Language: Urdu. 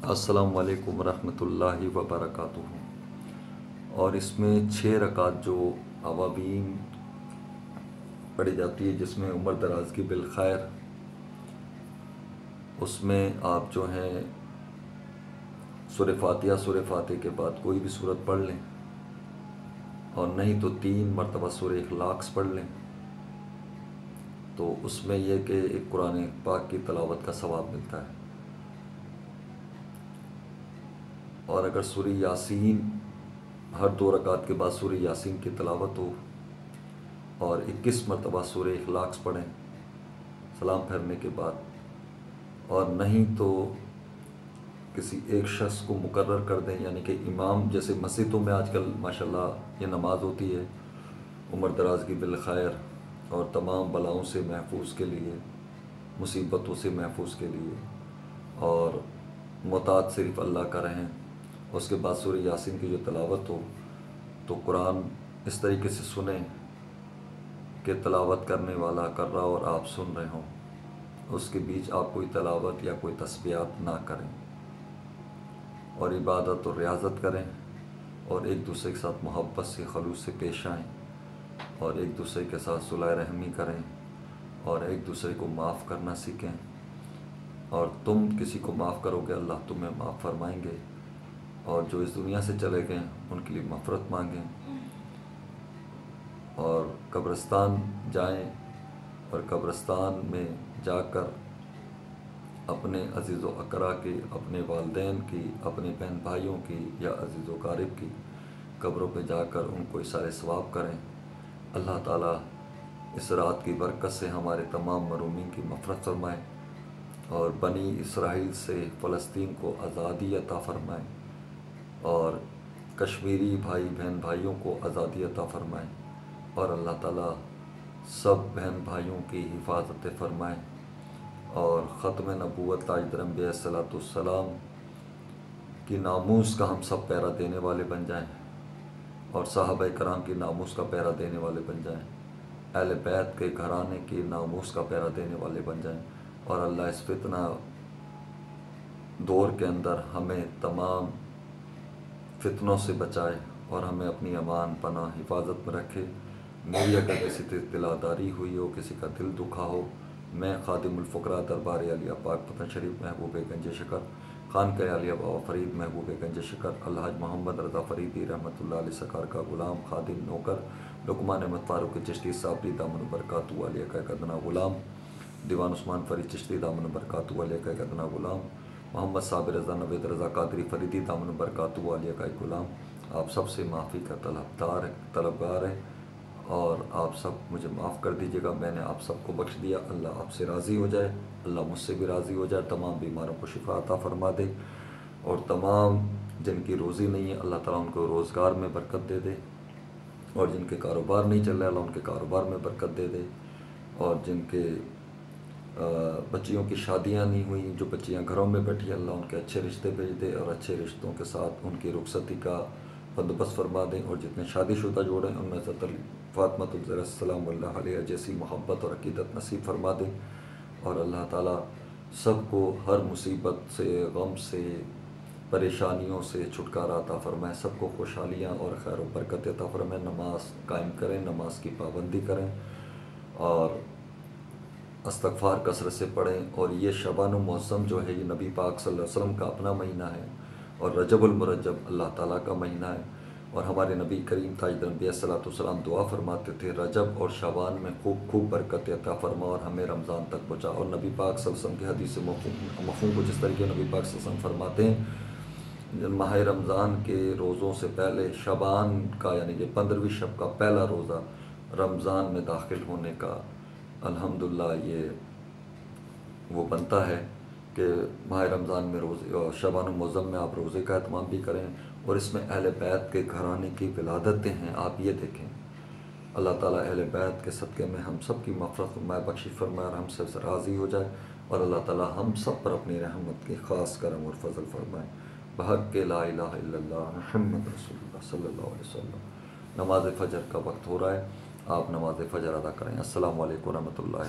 السلام علیکم ورحمۃ اللہ وبرکاتہ۔ اور اس میں 6 رکعت جو اوابین پڑھی جاتی ہے، جس میں عمر دراز کی بالخیر، اس میں آپ جو ہیں سورہ فاتحہ کے بعد کوئی بھی سورت پڑھ لیں، اور نہیں تو 3 مرتبہ سورہ اخلاص پڑھ لیں، تو اس میں یہ کہ ایک قرآن پاک کی تلاوت کا ثواب ملتا ہے۔ اور اگر سورہ یاسین ہر 2 رکعت کے بعد سورہ یاسین کی تلاوت ہو اور 21 مرتبہ سورہ اخلاص پڑھیں سلام پھیرنے کے بعد، اور نہیں تو کسی ایک شخص کو مقرر کر دیں، یعنی کہ امام، جیسے مسجدوں میں آج کل ماشاءاللہ یہ نماز ہوتی ہے عمر دراز کی بالخیر اور تمام بلاؤں سے محفوظ کے لیے، مصیبتوں سے محفوظ کے لیے، اور محتاط صرف اللہ کا رہیں، اس کے بعد سورہ یاسین کی جو تلاوت ہو تو قرآن اس طریقے سے سنیں کہ تلاوت کرنے والا کر رہا اور آپ سن رہے ہوں، اس کے بیچ آپ کوئی تلاوت یا کوئی تسبیحات نہ کریں، اور عبادت اور ریاضت کریں، اور ایک دوسرے کے ساتھ محبت سے خلوص سے پیش آئیں، اور ایک دوسرے کے ساتھ صلح رحمی کریں، اور ایک دوسرے کو معاف کرنا سیکھیں، اور تم کسی کو معاف کرو گے اللہ تمہیں معاف فرمائیں گے، اور جو اس دنیا سے چلے گئے ان کے لیے مغفرت مانگیں، اور قبرستان جائیں اور قبرستان میں جا کر اپنے عزیز و اقرا کی، اپنے والدین کی، اپنے بہن بھائیوں کی یا عزیز و اقارب کی قبروں پہ جا کر ان کو اثار ثواب کریں۔ اللہ تعالیٰ اس رات کی برکت سے ہمارے تمام مرحومین کی مغفرت فرمائے، اور بنی اسرائیل سے فلسطین کو آزادی عطا فرمائے، اور کشمیری بھائی بہن بھائیوں کو آزادی عطا فرمائے، اور اللہ تعالیٰ سب بہن بھائیوں کی حفاظت فرمائے، اور ختم نبوت تاجدار انبیاء صلوات والسلام کی ناموس کا ہم سب پیرا دینے والے بن جائیں، اور صحابہ کرام کی ناموس کا پیرا دینے والے بن جائیں، اہل بیت کے گھرانے کی ناموس کا پیرا دینے والے بن جائیں، اور اللہ اس فتنہ دور کے اندر ہمیں تمام فتنوں سے بچائے اور ہمیں اپنی امان پناہ حفاظت میں رکھے۔ میری اگر کسی سے دلاداری ہوئی ہو، کسی کا دل دکھا ہو، میں خادم الفقراء دربار عالیہ پاک پتن شریف محبوب گنج شکر خانقاہ عالیہ بابا فرید محبوب گنج شکر الحاج محمد رضا فریدی رحمۃ اللہ علیہ سرکار کا غلام، خادم، نوکر، لقمان احمد فاروق چشتی صاحب دامن برکاتہ علیہ کا ایک ادنا غلام، دیوان عثمان فرید چشتی دامن برکاتہ علیہ کا ایک ادنا غلام، محمد صابر رضا نوید رضا قادری فریدی دامن برکاتہ علیہ کا ایک غلام، آپ سب سے معافی کا طلبگار ہے، اور آپ سب مجھے معاف کر دیجیے گا، میں نے آپ سب کو بخش دیا، اللہ آپ سے راضی ہو جائے، اللہ مجھ سے بھی راضی ہو جائے، تمام بیماروں کو شفا عطا فرما دے، اور تمام جن کی روزی نہیں ہے اللہ تعالیٰ ان کو روزگار میں برکت دے دے، اور جن کے کاروبار نہیں چل رہا اللہ ان کے کاروبار میں برکت دے دے، اور جن کے بچیوں کی شادیاں نہیں ہوئیں، جو بچیاں گھروں میں بیٹھی اللہ ان کے اچھے رشتے بھیج دے، اور اچھے رشتوں کے ساتھ ان کی رخصتی کا بندوبست فرما دیں، اور جتنے شادی شدہ جوڑے ان میں سے فاطمہ الزہرا السلام اللہ علیہ جیسی محبت اور عقیدت نصیب فرما دیں، اور اللہ تعالیٰ سب کو ہر مصیبت سے، غم سے، پریشانیوں سے چھٹکارا عطا فرمائے، سب کو خوشحالیاں اور خیر و برکت عطا فرمائے، نماز قائم کریں، نماز کی پابندی کریں، اور استغفار کثرت سے پڑھیں، اور یہ شعبان المعظم جو ہے یہ نبی پاک صلی اللہ علیہ وسلم کا اپنا مہینہ ہے، اور رجب المرجب اللہ تعالیٰ کا مہینہ ہے، اور ہمارے نبی کریم تاجدار انبیاء صلوات والسلام دعا فرماتے تھے رجب اور شعبان میں خوب برکت عطا فرما اور ہمیں رمضان تک پہنچا، اور نبی پاک صلی اللہ علیہ وسلم کی حدیث مفہوم کو جس طریقے نبی پاک صلی اللہ علیہ وسلم فرماتے ہیں، ماہ رمضان کے روزوں سے پہلے شعبان کا، یعنی کہ 15ویں شب کا پہلا روزہ رمضان میں داخل ہونے کا الحمدللہ یہ وہ بنتا ہے کہ ماہ رمضان میں روزے، شعبان المعظم میں آپ روزے کا اہتمام بھی کریں، اور اس میں اہل بیت کے گھرانے کی ولادتیں ہیں، آپ یہ دیکھیں، اللہ تعالیٰ اہل بیت کے صدقے میں ہم سب کی مغفرت فرمائے، بخشش فرمائے، اور ہم سے راضی ہو جائے، اور اللہ تعالیٰ ہم سب پر اپنی رحمت کی خاص کرم اور فضل فرمائے، بحق لا الہ الا اللہ محمد رسول اللہ صلی اللہ علیہ وسلم۔ نماز فجر کا وقت ہو رہا ہے، آپ نماز فجر ادا کریں۔ السلام علیکم ورحمۃ اللہ۔